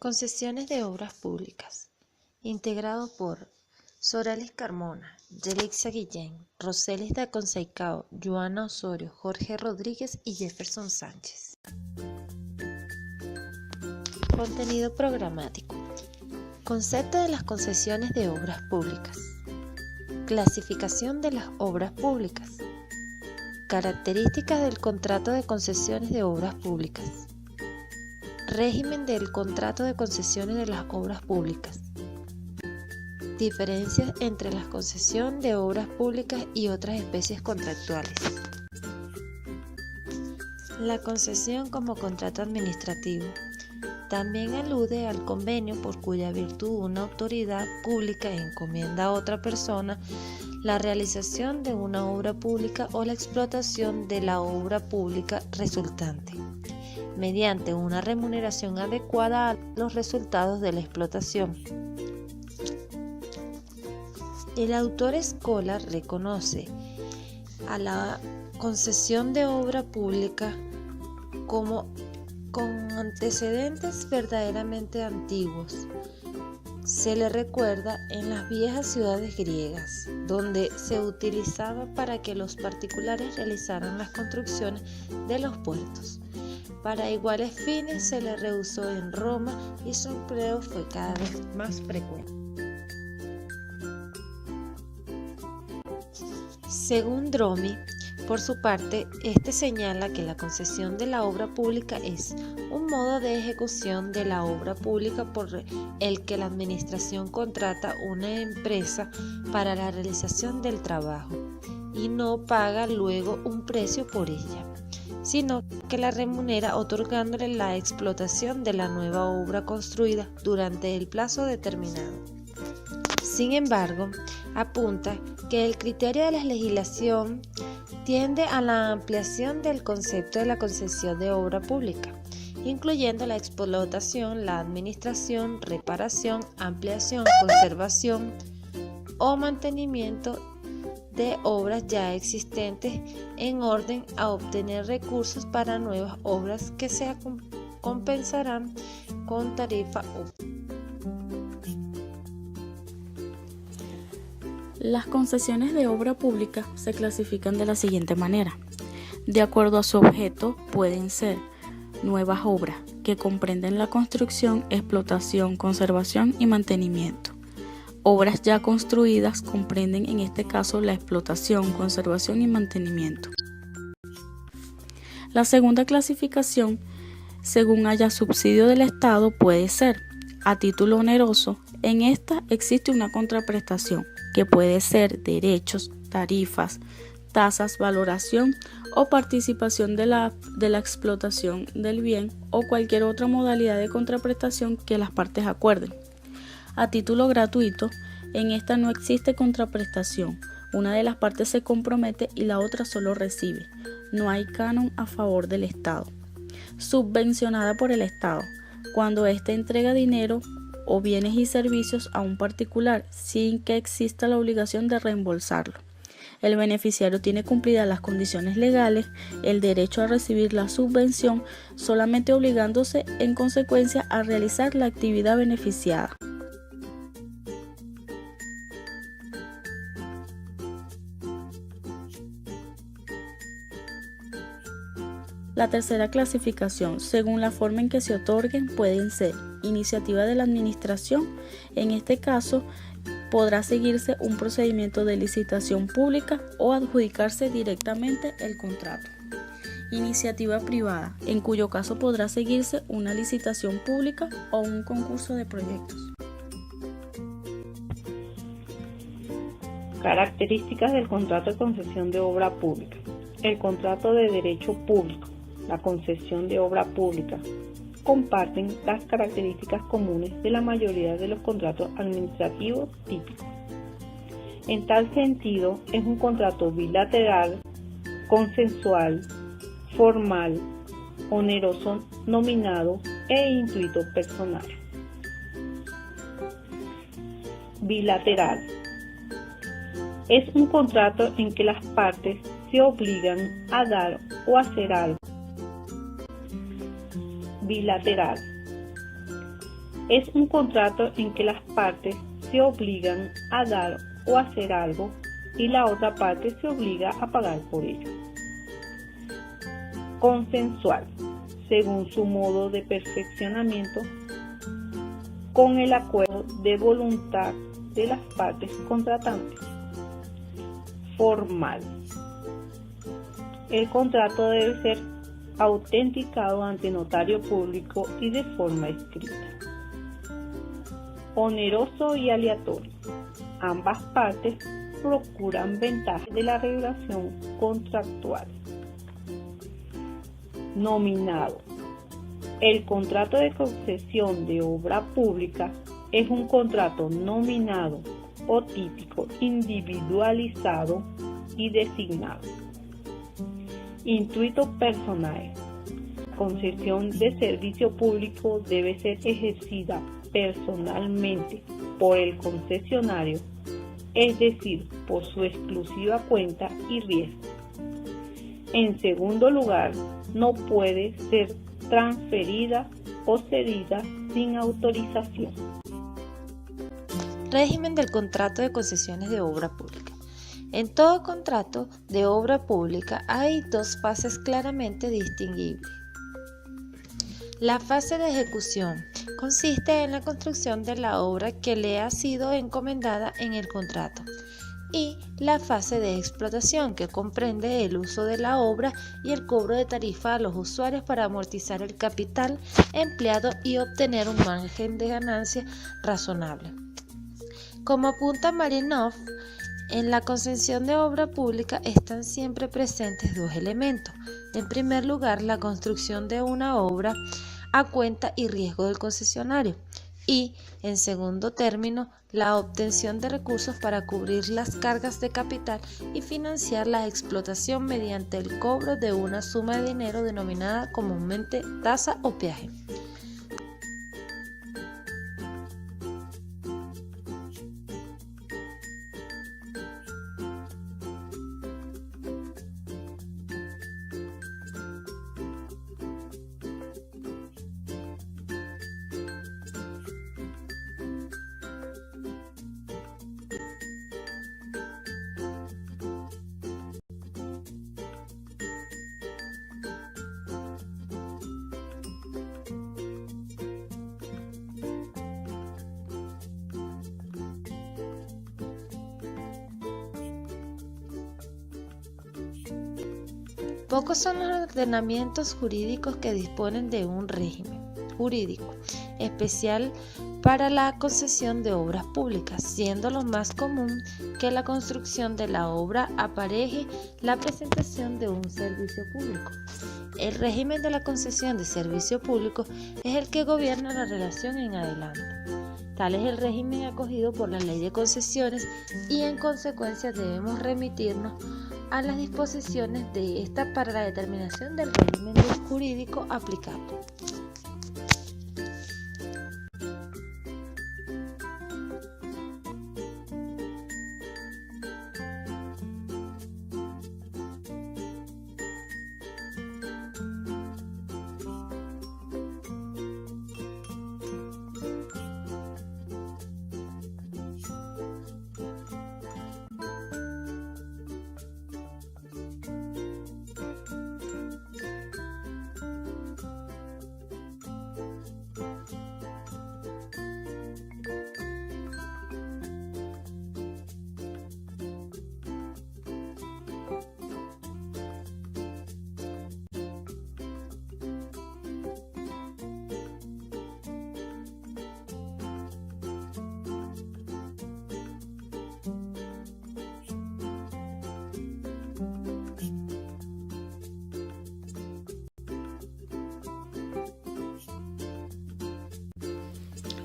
Concesiones de obras públicas, integrado por Soralis Carmona, Yelixia Guillén, Roselis da Conceicao, Joana Osorio, Jorge Rodríguez y Jefferson Sánchez. Contenido programático. Concepto de las concesiones de obras públicas. Clasificación de las obras públicas. Características del contrato de concesiones de obras públicas. Régimen del contrato de concesiones de las obras públicas. Diferencias entre la concesión de obras públicas y otras especies contractuales. La concesión como contrato administrativo. También alude al convenio por cuya virtud una autoridad pública encomienda a otra persona la realización de una obra pública o la explotación de la obra pública resultante, mediante una remuneración adecuada a los resultados de la explotación. El autor Escola reconoce a la concesión de obra pública como con antecedentes verdaderamente antiguos. Se le recuerda en las viejas ciudades griegas, donde se utilizaba para que los particulares realizaran las construcciones de los puertos. Para iguales fines se le reusó en Roma y su empleo fue cada vez más frecuente. Según Dromi, por su parte, este señala que la concesión de la obra pública es un modo de ejecución de la obra pública por el que la administración contrata una empresa para la realización del trabajo y no paga luego un precio por ella, sino que la remunera otorgándole la explotación de la nueva obra construida durante el plazo determinado. Sin embargo, apunta que el criterio de la legislación tiende a la ampliación del concepto de la concesión de obra pública, incluyendo la explotación, la administración, reparación, ampliación, conservación o mantenimiento de obras ya existentes en orden a obtener recursos para nuevas obras que se compensarán con tarifa única. Las concesiones de obra pública se clasifican de la siguiente manera. De acuerdo a su objeto, pueden ser nuevas obras, que comprenden la construcción, explotación, conservación y mantenimiento. Obras ya construidas comprenden en este caso la explotación, conservación y mantenimiento. La segunda clasificación, según haya subsidio del Estado, puede ser a título oneroso. En esta existe una contraprestación, que puede ser derechos, tarifas, tasas, valoración o participación de la explotación del bien o cualquier otra modalidad de contraprestación que las partes acuerden. A título gratuito, en esta no existe contraprestación. Una de las partes se compromete y la otra solo recibe. No hay canon a favor del Estado. Subvencionada por el Estado, cuando éste entrega dinero o bienes y servicios a un particular sin que exista la obligación de reembolsarlo. El beneficiario tiene cumplidas las condiciones legales, el derecho a recibir la subvención, solamente obligándose en consecuencia a realizar la actividad beneficiada. La tercera clasificación, según la forma en que se otorguen, pueden ser iniciativa de la administración. En este caso, podrá seguirse un procedimiento de licitación pública o adjudicarse directamente el contrato. Iniciativa privada, en cuyo caso podrá seguirse una licitación pública o un concurso de proyectos. Características del contrato de concesión de obra pública. El contrato de derecho público, la concesión de obra pública, comparten las características comunes de la mayoría de los contratos administrativos típicos. En tal sentido, es un contrato bilateral, consensual, formal, oneroso nominado e intuito personal. Bilateral. Es un contrato en que las partes se obligan a dar o hacer algo. Bilateral. Es un contrato en que las partes se obligan a dar o hacer algo y la otra parte se obliga a pagar por ello. Consensual, según su modo de perfeccionamiento, con el acuerdo de voluntad de las partes contratantes. Formal. El contrato debe ser autenticado ante notario público y de forma escrita. Oneroso y aleatorio. Ambas partes procuran ventajas de la relación contractual. Nominado. El contrato de concesión de obra pública es un contrato nominado o típico, individualizado y designado. Intuito personal. La concesión de servicio público debe ser ejercida personalmente por el concesionario, es decir, por su exclusiva cuenta y riesgo. En segundo lugar, no puede ser transferida o cedida sin autorización. Régimen del contrato de concesiones de obra pública. En todo contrato de obra pública hay dos fases claramente distinguibles. La fase de ejecución consiste en la construcción de la obra que le ha sido encomendada en el contrato, y la fase de explotación, que comprende el uso de la obra y el cobro de tarifa a los usuarios para amortizar el capital empleado y obtener un margen de ganancia razonable. Como apunta Marinov, en la concesión de obra pública están siempre presentes dos elementos. En primer lugar, la construcción de una obra a cuenta y riesgo del concesionario, y, en segundo término, la obtención de recursos para cubrir las cargas de capital y financiar la explotación mediante el cobro de una suma de dinero denominada comúnmente tasa o peaje. Pocos son los ordenamientos jurídicos que disponen de un régimen jurídico especial para la concesión de obras públicas, siendo lo más común que la construcción de la obra apareje la presentación de un servicio público. El régimen de la concesión de servicio público es el que gobierna la relación en adelante. Tal es el régimen acogido por la Ley de Concesiones y en consecuencia debemos remitirnos a las disposiciones de esta para la determinación del régimen jurídico aplicable.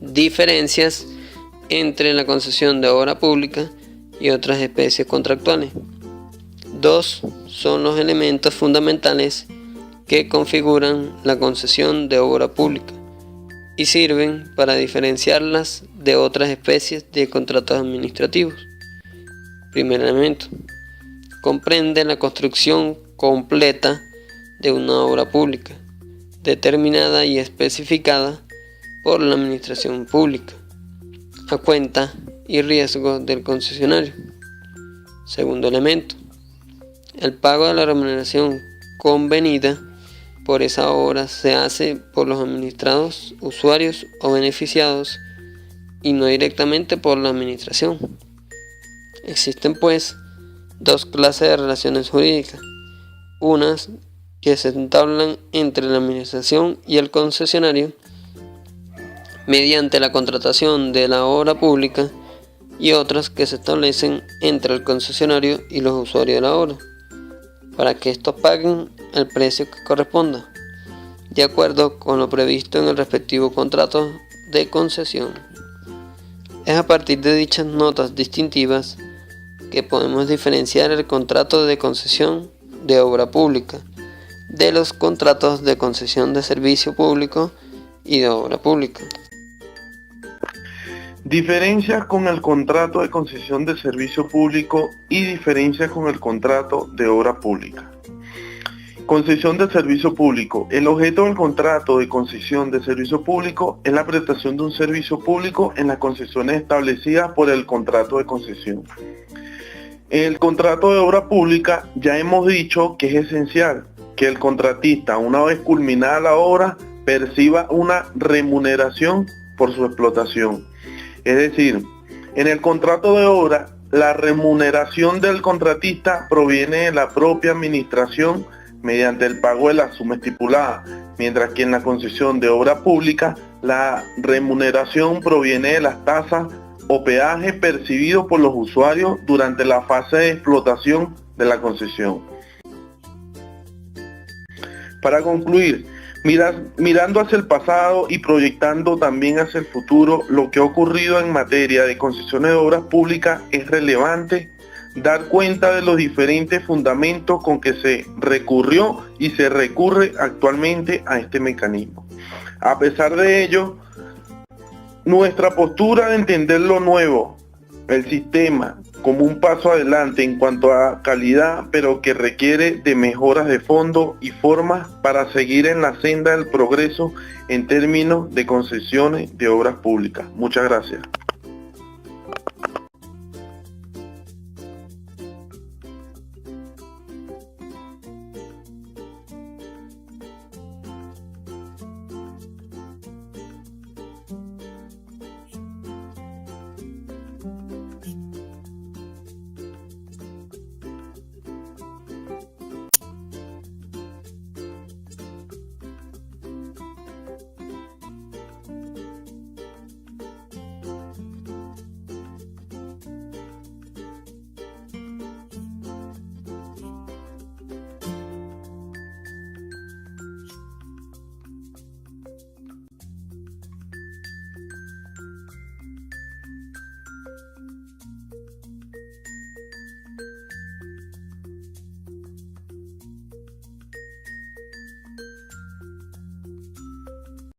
Diferencias entre la concesión de obra pública y otras especies contractuales. Dos son los elementos fundamentales que configuran la concesión de obra pública y sirven para diferenciarlas de otras especies de contratos administrativos. Primer elemento: comprende la construcción completa de una obra pública, determinada y especificada por la administración pública, a cuenta y riesgo del concesionario. Segundo elemento, el pago de la remuneración convenida por esa obra se hace por los administrados, usuarios o beneficiados y no directamente por la administración. Existen pues dos clases de relaciones jurídicas, unas que se entablan entre la administración y el concesionario mediante la contratación de la obra pública y otras que se establecen entre el concesionario y los usuarios de la obra, para que estos paguen el precio que corresponda, de acuerdo con lo previsto en el respectivo contrato de concesión. Es a partir de dichas notas distintivas que podemos diferenciar el contrato de concesión de obra pública de los contratos de concesión de servicio público y de obra pública. Diferencias con el contrato de concesión de servicio público y diferencias con el contrato de obra pública. Concesión de servicio público. El objeto del contrato de concesión de servicio público es la prestación de un servicio público en las concesiones establecidas por el contrato de concesión. El contrato de obra pública ya hemos dicho que es esencial que el contratista, una vez culminada la obra, perciba una remuneración por su explotación. Es decir, en el contrato de obra, la remuneración del contratista proviene de la propia administración mediante el pago de la suma estipulada, mientras que en la concesión de obra pública, la remuneración proviene de las tasas o peajes percibidos por los usuarios durante la fase de explotación de la concesión. Para concluir, mirando hacia el pasado y proyectando también hacia el futuro, lo que ha ocurrido en materia de concesiones de obras públicas es relevante dar cuenta de los diferentes fundamentos con que se recurrió y se recurre actualmente a este mecanismo. A pesar de ello, nuestra postura de entender lo nuevo, el sistema, como un paso adelante en cuanto a calidad, pero que requiere de mejoras de fondo y formas para seguir en la senda del progreso en términos de concesiones de obras públicas. Muchas gracias.